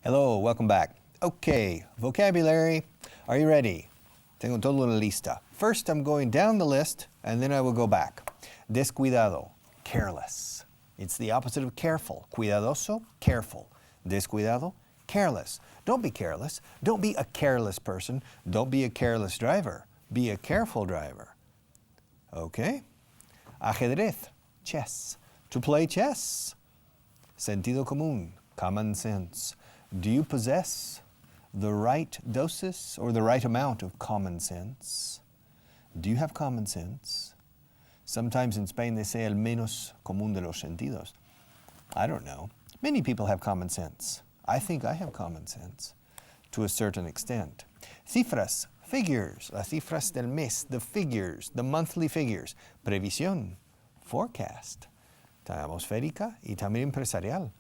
Hello, welcome back. Okay, vocabulary. Are you ready? Tengo todo en la lista. First, I'm going down the list, and then I will go back. Descuidado, careless. It's the opposite of careful. Cuidadoso, careful. Descuidado, careless. Don't be careless. Don't be a careless person. Don't be a careless driver. Be a careful driver. Okay? Ajedrez, chess. To play chess. Sentido común, common sense. Do you possess the right doses or the right amount of common sense? Do you have common sense? Sometimes in Spain they say el menos común de los sentidos. I don't know. Many people have common sense. I think I have common sense to a certain extent. Cifras, figures, las cifras del mes, the figures, the monthly figures. Previsión, forecast. Atmosférica y también empresarial.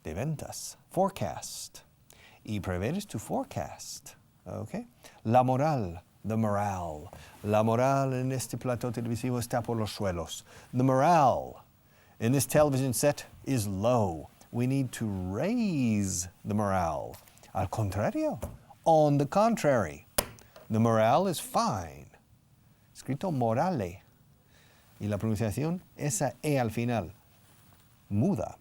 De ventas, forecast. Y prever is to forecast. Okay? La moral, the morale. La moral en este plato televisivo está por los suelos. The morale in this television set is low. We need to raise the morale. Al contrario, on the contrary, the morale is fine. Escrito morale. Y la pronunciación, esa E al final, muda.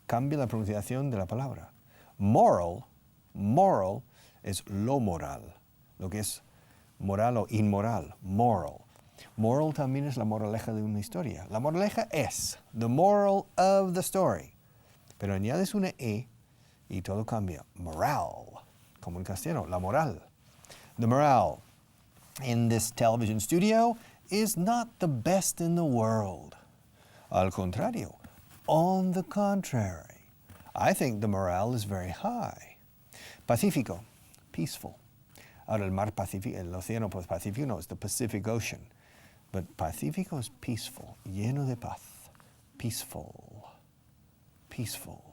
Cambia la pronunciación de la palabra. Moral es lo moral, lo que es moral o inmoral, moral. Moral también es la moraleja de una historia. La moraleja es the moral of the story. Pero añades una E y todo cambia. Moral, como en castellano, la moral. The morale in this television studio is not the best in the world. Al contrario. On the contrary, I think the morale is very high. Pacífico, peaceful. Ahora el mar Pacífico, el océano Pacífico, no, it's the Pacific Ocean. But Pacífico is peaceful, lleno de paz. Peaceful, peaceful.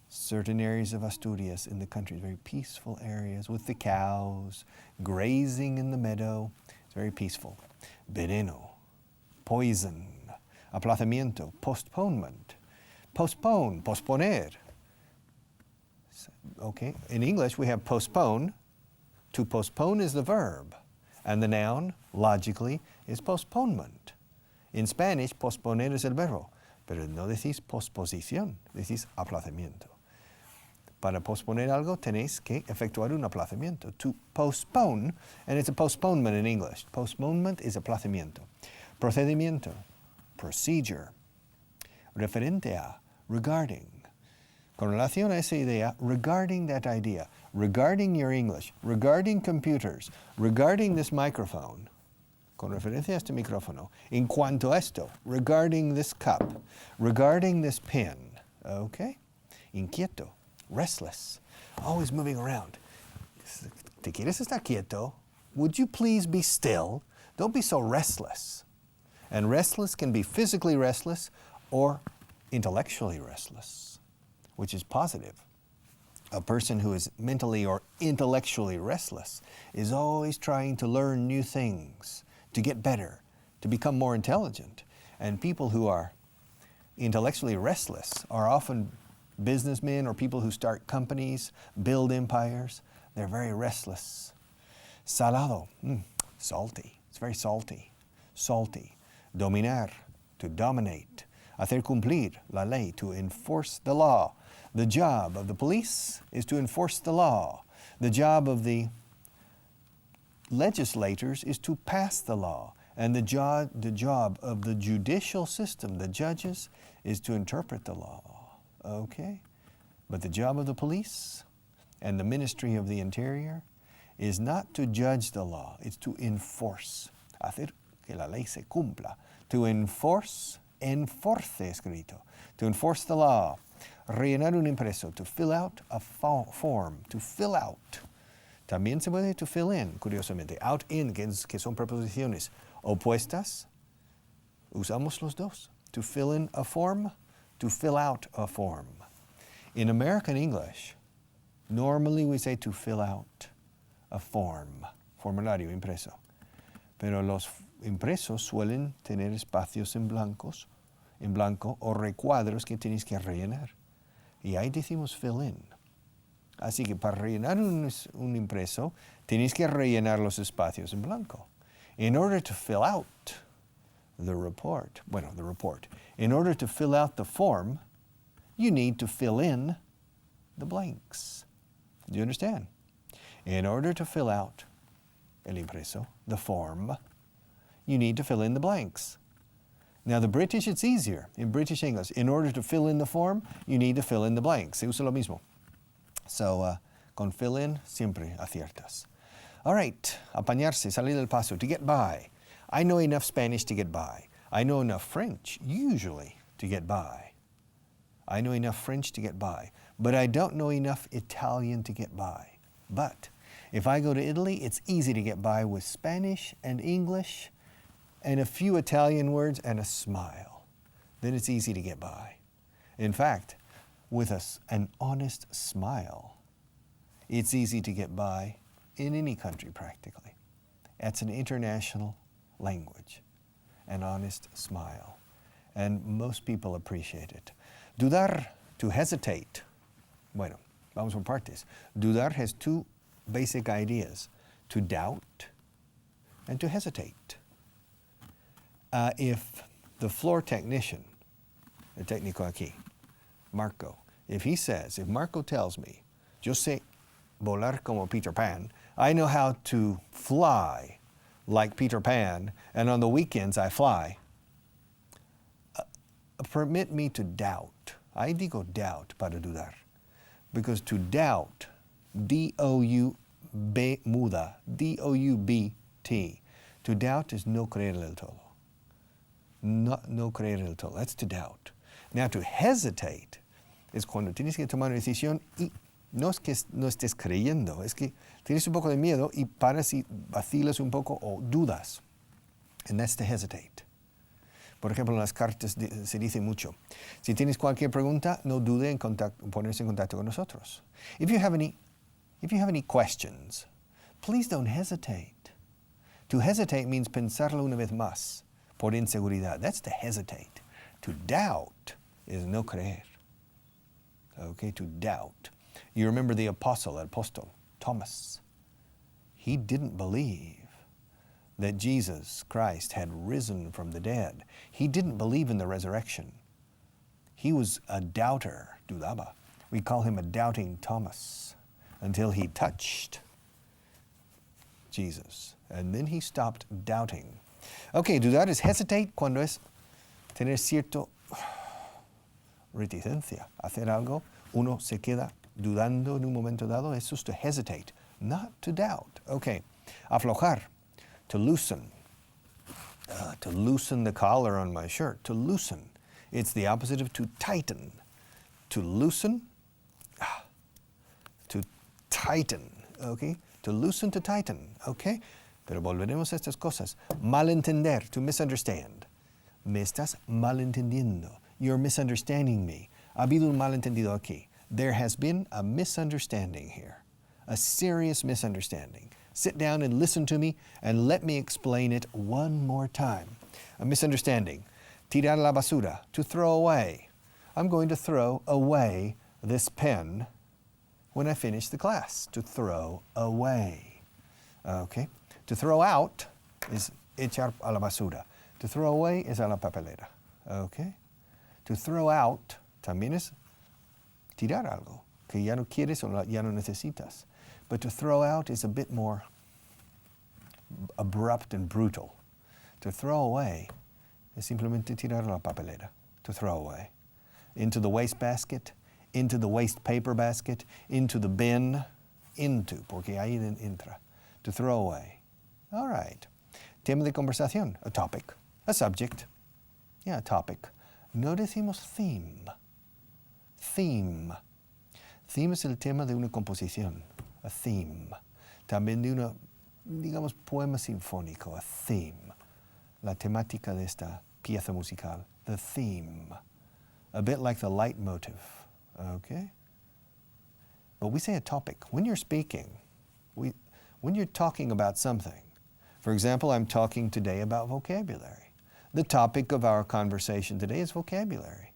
Certain areas of Asturias in the country, very peaceful areas with the cows, grazing in the meadow. It's very peaceful. Veneno, poison. Aplazamiento, postponement. Postpone, posponer. Okay, in English we have postpone. To postpone is the verb. And the noun, logically, is postponement. In Spanish, posponer es el verbo. Pero no decís posposición, decís aplazamiento. Para posponer algo tenéis que efectuar un aplazamiento. To postpone, and it's a postponement in English. Postponement is aplazamiento. Procedimiento. Procedure, referente a, regarding. Con relación a esa idea, regarding that idea, regarding your English, regarding computers, regarding this microphone, con referencia a este micrófono, en cuanto a esto, regarding this cup, regarding this pen, okay? Inquieto, restless, always moving around. ¿Te quieres estar quieto? Would you please be still? Don't be so restless. And restless can be physically restless or intellectually restless, which is positive. A person who is mentally or intellectually restless is always trying to learn new things, to get better, to become more intelligent. And people who are intellectually restless are often businessmen or people who start companies, build empires. They're very restless. Salado, salty. It's very salty. Salty. Dominar, to dominate. Hacer cumplir, la ley, to enforce the law. The job of the police is to enforce the law. The job of the legislators is to pass the law. And the job of the judicial system, the judges, is to interpret the law. Okay? But the job of the police and the Ministry of the Interior is not to judge the law, it's to enforce. Hacer que la ley se cumpla. To enforce, enforce escrito. To enforce the law. Rellenar un impreso. To fill out a form. To fill out. También se puede to fill in, curiosamente. Out, in, que son preposiciones opuestas. Usamos los dos. To fill in a form. To fill out a form. In American English, normally we say to fill out a form. Formulario impreso. Pero los impresos suelen tener espacios en blanco o recuadros que tienes que rellenar. Y ahí decimos fill in. Así que para rellenar un impreso, tienes que rellenar los espacios en blanco. In order to fill out the report, in order to fill out the form, you need to fill in the blanks. Do you understand? In order to fill out el impreso, the form, you need to fill in the blanks. Now the British, it's easier. In British English, in order to fill in the form, you need to fill in the blanks. Se usa lo mismo. So, con fill in, siempre aciertas. All right, apañarse, salir del paso, to get by. I know enough Spanish to get by. I know enough French, usually, to get by. I know enough French to get by. But I don't know enough Italian to get by. But if I go to Italy, it's easy to get by with Spanish and English and a few Italian words and a smile. Then it's easy to get by. In fact, with an honest smile, it's easy to get by in any country practically. It's an international language, an honest smile. And most people appreciate it. Dudar, to hesitate. Bueno, vamos por partes. Dudar has two basic ideas, to doubt and to hesitate. If the floor technician, el técnico aquí, Marco, if Marco tells me, yo sé volar como Peter Pan, I know how to fly like Peter Pan, and on the weekends I fly, permit me to doubt. I digo doubt para dudar. Because to doubt, D-O-U-B muda, D-O-U-B-T, to doubt is no creer del todo. No creer del todo. That's to doubt. Now to hesitate es cuando tienes que tomar una decisión y no es que no estés creyendo, es que tienes un poco de miedo y paras y vacilas un poco o dudas. And that's to hesitate. Por ejemplo, en las cartas se dice mucho, si tienes cualquier pregunta, no dude en ponerse en contacto con nosotros. If you have any questions, please don't hesitate. To hesitate means pensarlo una vez más, por inseguridad. That's to hesitate. To doubt is no creer. Okay, to doubt. You remember the apostle, Thomas. He didn't believe that Jesus Christ had risen from the dead. He didn't believe in the resurrection. He was a doubter, dudaba. We call him a doubting Thomas, until he touched Jesus. And then he stopped doubting. Okay, dudar es hesitate cuando es tener cierto reticencia. Hacer algo, uno se queda dudando en un momento dado. Eso es to hesitate, not to doubt. Okay, aflojar. To loosen the collar on my shirt, to loosen. It's the opposite of to tighten. To loosen, to tighten, okay? To loosen, to tighten, okay? Pero volveremos a estas cosas. Malentender, to misunderstand. Me estás malentendiendo. You're misunderstanding me. Ha habido un malentendido aquí. There has been a misunderstanding here. A serious misunderstanding. Sit down and listen to me and let me explain it one more time. A misunderstanding. Tirar la basura, to throw away. I'm going to throw away this pen when I finish the class. To throw away. Okay? To throw out is echar a la basura. To throw away is a la papelera. Okay? To throw out también es tirar algo que ya no quieres o ya no necesitas. But to throw out is a bit more abrupt and brutal. To throw away es simplemente tirar la papelera. To throw away. Into the waste basket, into the waste paper basket, into the bin, into, porque ahí entra. To throw away. All right. Tema de conversación, a topic, a subject. Yeah, a topic. No decimos theme. Theme. Theme es el tema de una composición. A theme. También de una, digamos, poema sinfónico, a theme. La temática de esta pieza musical, the theme. A bit like the leitmotiv, okay? But we say a topic. When you're speaking, when you're talking about something, for example, I'm talking today about vocabulary. The topic of our conversation today is vocabulary.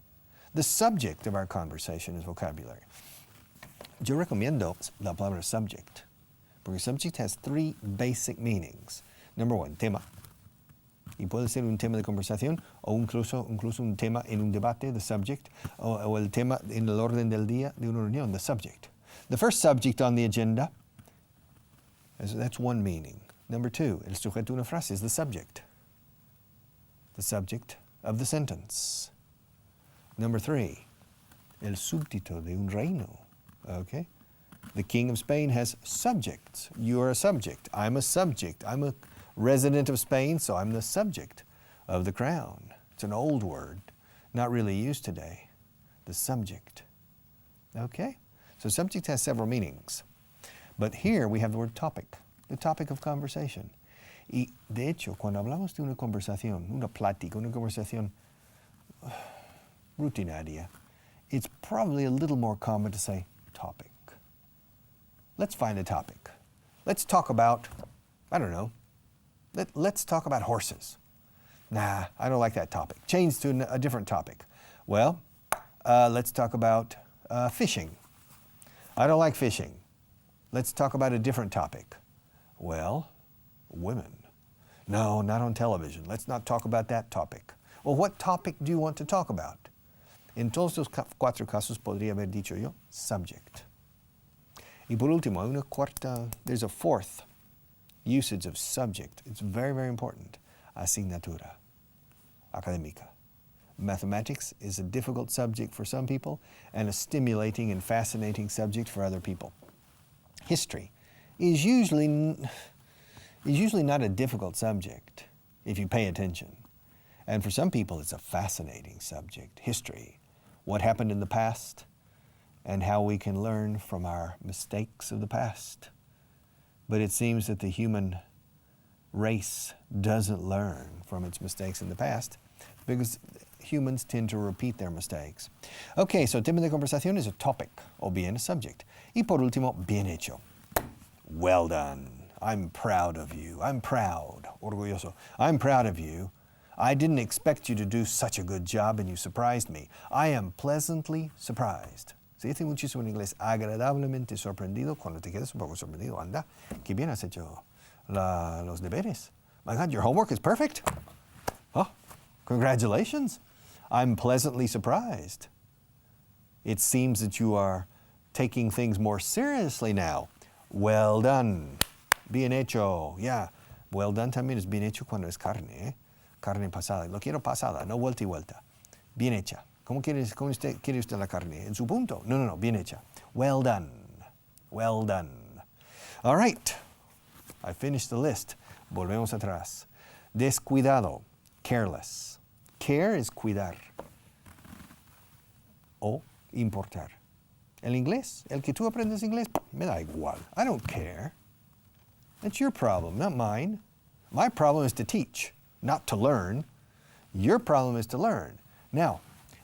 The subject of our conversation is vocabulary. Yo recomiendo la palabra subject, porque subject has three basic meanings. Number one, tema. Y puede ser un tema de conversación o incluso un tema en un debate, the subject, o el tema en el orden del día de una reunión, the subject. The first subject on the agenda, that's one meaning. Number two, el sujeto de una frase is the subject of the sentence. Number three, el súbdito de un reino. Okay? The king of Spain has subjects. You are a subject. I'm a subject. I'm a resident of Spain, so I'm the subject of the crown. It's an old word, not really used today. The subject. Okay? So subject has several meanings. But here we have the word topic, the topic of conversation. Y de hecho, cuando hablamos de una conversación, una plática, una conversación rutinaria, it's probably a little more common to say topic. Let's find a topic. Let's talk about, I don't know, let's talk about horses. Nah, I don't like that topic. Change to a different topic. Well, let's talk about fishing. I don't like fishing. Let's talk about a different topic. Well, women. No, not on television. Let's not talk about that topic. Well, what topic do you want to talk about? En todos los cuatro casos podría haber dicho yo, subject. Y por último, there's a fourth usage of subject. It's very, very important. Asignatura académica. Mathematics is a difficult subject for some people and a stimulating and fascinating subject for other people. History is usually not a difficult subject if you pay attention. And for some people, it's a fascinating subject. History, what happened in the past, and how we can learn from our mistakes of the past. But it seems that the human race doesn't learn from its mistakes in the past because humans tend to repeat their mistakes. Okay, so tema de conversación is a topic, o bien a subject. Y por último, bien hecho. Well done. I'm proud of you. I'm proud. Orgulloso. I'm proud of you. I didn't expect you to do such a good job and you surprised me. I am pleasantly surprised. Se dice muchísimo en inglés, agradablemente sorprendido. Cuando te quedas un poco sorprendido, anda, qué bien has hecho los deberes. My God, your homework is perfect. Oh, congratulations. I'm pleasantly surprised. It seems that you are taking things more seriously now. Well done. Bien hecho. Yeah. Well done también es bien hecho cuando es carne, ¿eh? Carne pasada. Lo quiero pasada, no vuelta y vuelta. Bien hecha. ¿Cómo quiere usted la carne? ¿En su punto? No, bien hecha. Well done. Well done. All right. I finished the list. Volvemos atrás. Descuidado. Careless. Care is cuidar. O importar. El inglés, el que tú aprendes inglés, me da igual. I don't care. That's your problem, not mine. My problem is to teach, not to learn. Your problem is to learn. Now,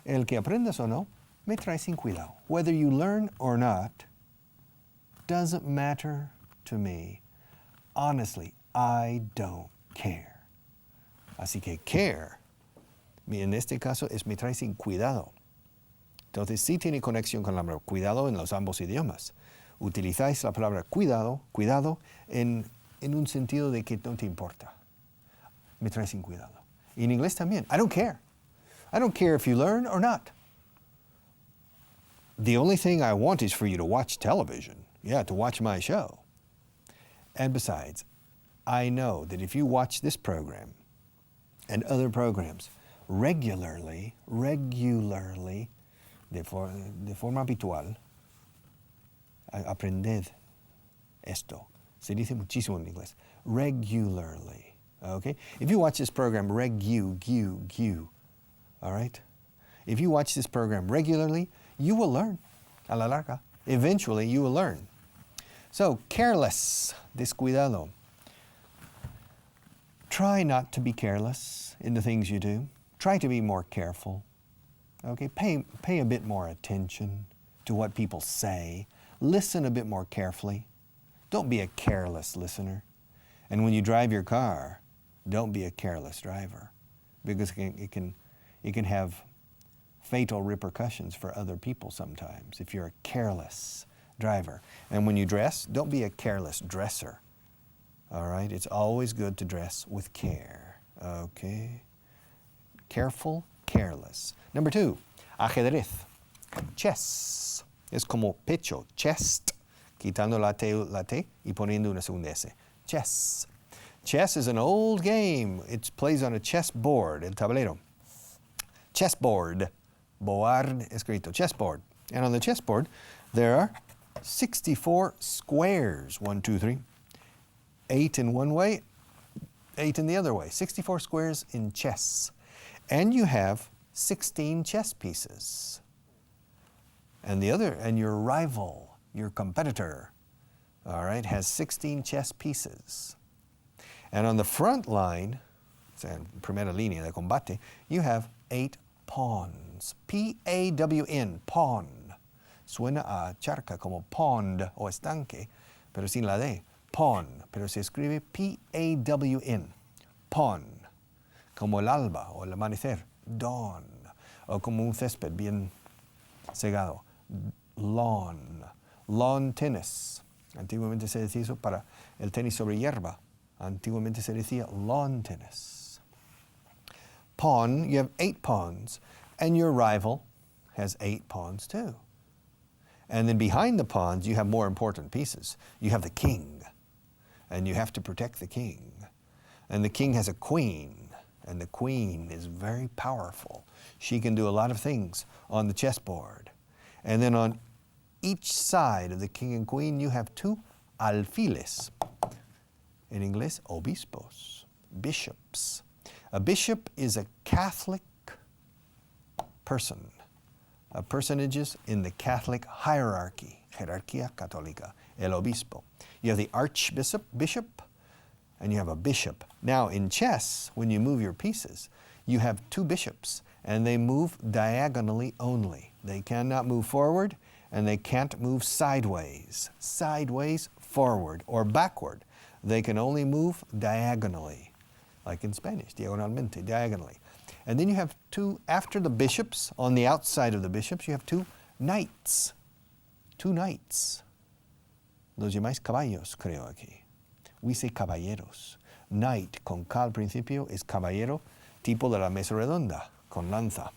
el que aprendas o no, me trae sin cuidado. Whether you learn or not, doesn't matter to me. Honestly, I don't care. Así que care, en este caso, es me trae sin cuidado. Entonces, sí tiene conexión con la palabra cuidado en los ambos idiomas. Utilizáis la palabra cuidado en un sentido de que no te importa. Me trae sin cuidado. Y en inglés también. I don't care. I don't care if you learn or not. The only thing I want is for you to watch television. Yeah, to watch my show. And besides, I know that if you watch this program and other programs regularly, de forma habitual, aprended esto. Se dice muchísimo en inglés. Regularly. Okay? If you watch this program all right? If you watch this program regularly, you will learn. A la larga. Eventually, you will learn. So, careless, descuidado. Try not to be careless in the things you do. Try to be more careful. Okay? Pay a bit more attention to what people say. Listen a bit more carefully. Don't be a careless listener. And when you drive your car, don't be a careless driver, because it can have fatal repercussions for other people sometimes if you're a careless driver. And when you dress, don't be a careless dresser. All right? It's always good to dress with care. Okay? Careful, careless. Number 2, ajedrez. Chess. Es como pecho, chest, quitando la T y poniendo una segunda S. Chess. Chess is an old game. It plays on a chessboard, el tablero. Chessboard. Board escrito, chessboard. And on the chessboard, there are 64 squares. 1, 2, 3. 8 in one way, 8 in the other way. 64 squares in chess. And you have 16 chess pieces. And your rival, your competitor, all right, has 16 chess pieces. And on the front line, primera línea de combate, you have 8 pawns. P-A-W-N, pawn. Suena a charca como pond o estanque, pero sin la D. Pawn, pero se escribe P-A-W-N. Pawn. Como el alba o el amanecer. Dawn. O como un césped bien segado. Lawn. Lawn tennis. Antiguamente se decía eso para el tenis sobre hierba. Antiguamente se decía lawn tennis. Pawn, you have 8 pawns, and your rival has 8 pawns too. And then behind the pawns, you have more important pieces. You have the king, and you have to protect the king. And the king has a queen, and the queen is very powerful. She can do a lot of things on the chessboard. And then on each side of the king and queen, you have 2 alfiles. In English, obispos, bishops. A bishop is a Catholic person, personages in the Catholic hierarchy, jerarquía católica, el obispo. You have the archbishop, and you have a bishop. Now in chess, when you move your pieces, you have 2 bishops, and they move diagonally only. They cannot move forward, and they can't move sideways, forward, or backward. They can only move diagonally, like in Spanish, diagonalmente, diagonally. And then you have 2, after the bishops, on the outside of the bishops, you have 2 knights. 2 knights. Los llamáis caballos, creo aquí. We say caballeros. Knight, con K al principio, es caballero, tipo de la mesa redonda, con lanza.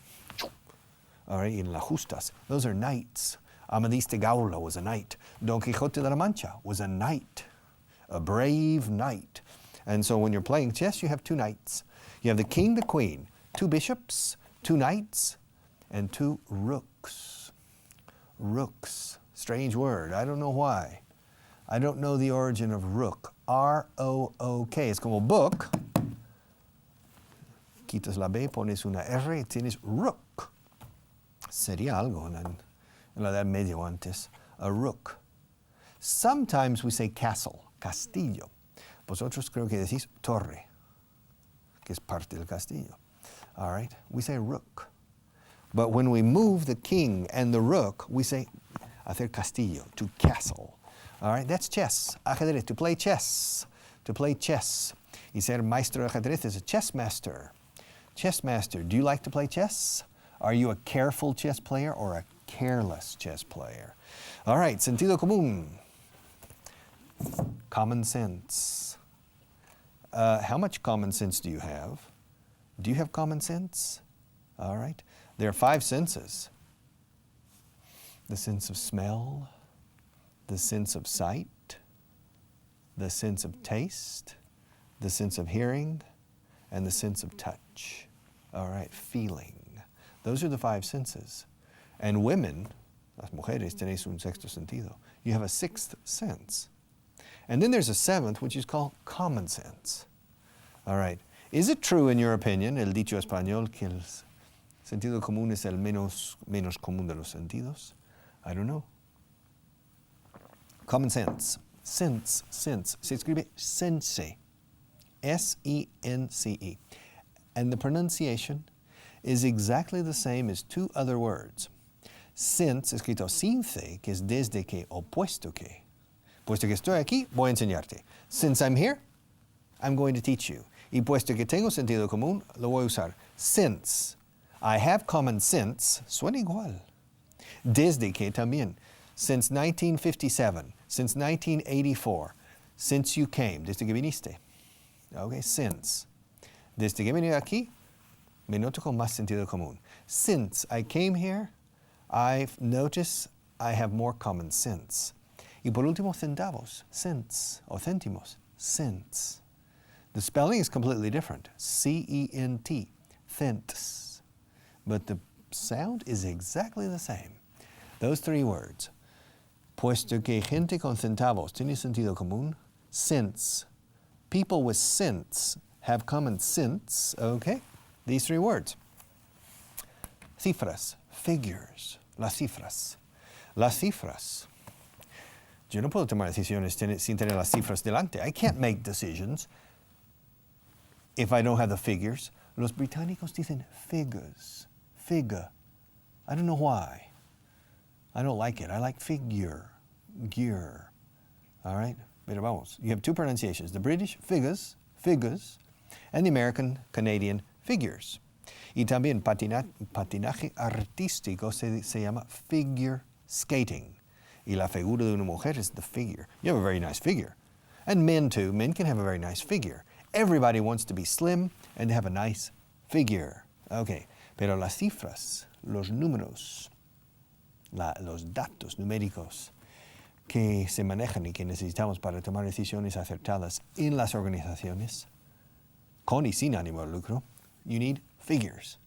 All right, in las justas. Those are knights. Amadís de Gaula was a knight. Don Quixote de la Mancha was a knight. A brave knight. And so when you're playing chess, you have 2 knights. You have the king, the queen, 2 bishops, 2 knights, and 2 rooks. Rooks. Strange word. I don't know why. I don't know the origin of rook. R-O-O-K. Es como book. Quitas la B, pones una R y tienes rook. Sería algo en la Edad Media antes. A rook. Sometimes we say castle. Castillo. Vosotros creo que decís torre, que es parte del castillo. All right? We say rook. But when we move the king and the rook, we say hacer castillo, to castle. All right? That's chess. Ajedrez, to play chess. To play chess. Y ser maestro de ajedrez is a chess master. Chess master. Do you like to play chess? Are you a careful chess player or a careless chess player? All right, sentido común. Common sense. How much common sense do you have? Do you have common sense? All right. There are 5 senses. The sense of smell, the sense of sight, the sense of taste, the sense of hearing, and the sense of touch. All right, feeling. Those are the 5 senses. And women, las mujeres, tenéis un sexto sentido. You have a 6th sense. And then there's a 7th, which is called common sense. All right. Is it true, in your opinion, el dicho español, que el sentido común es el menos común de los sentidos? I don't know. Common sense. Sense. Se escribe sense. S-E-N-C-E. And the pronunciation is exactly the same as 2 other words. Since, escrito sin C, que es desde que o puesto que. Puesto que estoy aquí, voy a enseñarte. Since I'm here, I'm going to teach you. Y puesto que tengo sentido común, lo voy a usar. Since I have common sense, suena igual. Desde que también. Since 1957, since 1984, since you came, desde que viniste. Okay, since. Desde que vine aquí, me noto con más sentido común. Since I came here, I've noticed I have more common sense. Y por último, centavos, cents, o céntimos, cents. The spelling is completely different, C-E-N-T, cents. But the sound is exactly the same. Those three words. Puesto que gente con centavos tiene sentido común, cents. People with sense have common sense, okay? These three words. Cifras, figures, las cifras. Las cifras. Yo no puedo tomar decisiones sin tener las cifras delante. I can't make decisions if I don't have the figures. Los británicos dicen figures, figure. I don't know why. I don't like it. I like figure, gear. All right? Pero vamos. You have two pronunciations. The British, figures, figures, and the American, Canadian, figures. Y también patinaje artístico se llama figure skating. Y la figura de una mujer is the figure. You have a very nice figure. And men too. Men can have a very nice figure. Everybody wants to be slim and have a nice figure. Okay. Pero las cifras, los números, los datos numéricos que se manejan y que necesitamos para tomar decisiones acertadas en las organizaciones, con y sin ánimo de lucro, you need figures.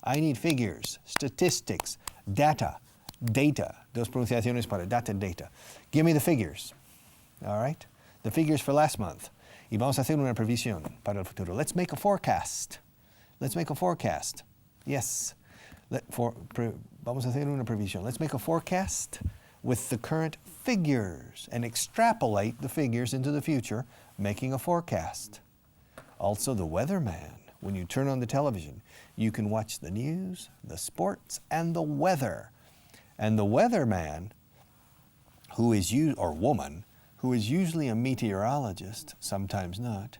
I need figures, statistics, data, dos pronunciaciones para data and data. Give me the figures, all right? The figures for last month. Y vamos a hacer una previsión para el futuro. Let's make a forecast. Let's make a forecast. Yes. Vamos a hacer una previsión. Let's make a forecast with the current figures and extrapolate the figures into the future, making a forecast. Also, the weatherman. When you turn on the television, you can watch the news, the sports, and the weather. And the weatherman, or woman, who is usually a meteorologist, sometimes not,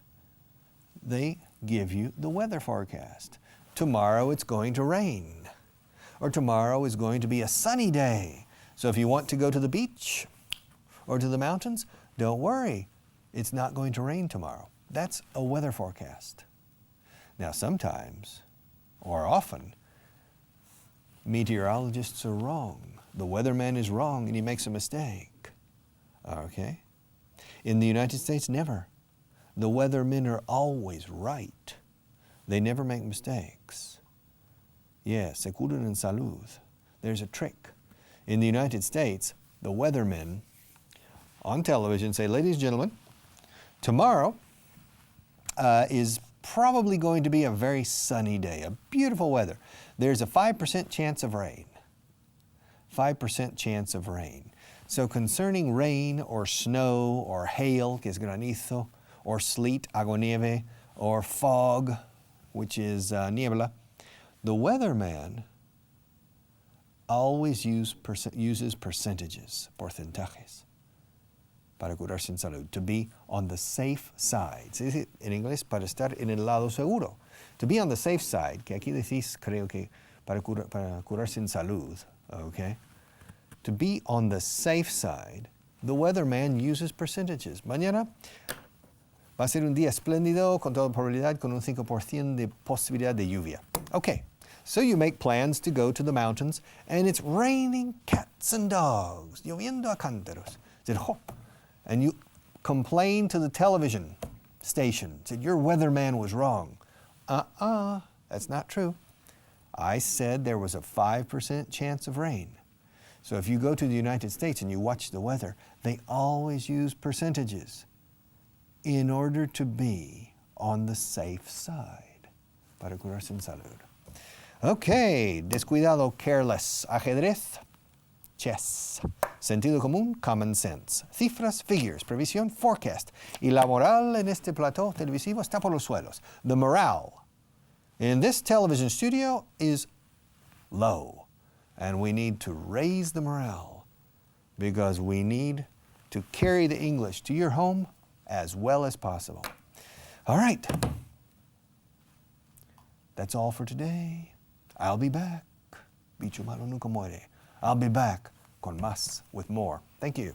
they give you the weather forecast. Tomorrow it's going to rain. Or tomorrow is going to be a sunny day. So if you want to go to the beach or to the mountains, don't worry. It's not going to rain tomorrow. That's a weather forecast. Now sometimes, or often, meteorologists are wrong. The weatherman is wrong and he makes a mistake. Okay? In the United States, never. The weathermen are always right. They never make mistakes. Yes, se curan en salud. There's a trick. In the United States, the weathermen on television say, ladies and gentlemen, tomorrow is probably going to be a very sunny day, a beautiful weather. There's a 5% chance of rain. 5% chance of rain. So concerning rain or snow or hail, que es granizo, or sleet, aguanieve, or fog, which is niebla, the weatherman always uses percentages, porcentajes, para curarse en salud, to be on the safe side. Se dice en inglés, para estar en el lado seguro. To be on the safe side, que aquí decís, creo que para curarse en salud, okay? To be on the safe side, the weatherman uses percentages. Mañana va a ser un día espléndido, con toda probabilidad, con un 5% de posibilidad de lluvia. Okay, so you make plans to go to the mountains, and it's raining cats and dogs, lloviendo a cántaros. And you complain to the television station, said your weatherman was wrong. That's not true. I said there was a 5% chance of rain. So if you go to the United States and you watch the weather, they always use percentages in order to be on the safe side, para curarse en salud. Okay, descuidado, careless, ajedrez, chess, sentido común, common sense, cifras, figures, previsión, forecast. Y la moral en este plató televisivo está por los suelos. The morale in this television studio is low. And we need to raise the morale because we need to carry the English to your home as well as possible. All right. That's all for today. I'll be back. Bicho malo nunca muere. I'll be back con más, with more. Thank you.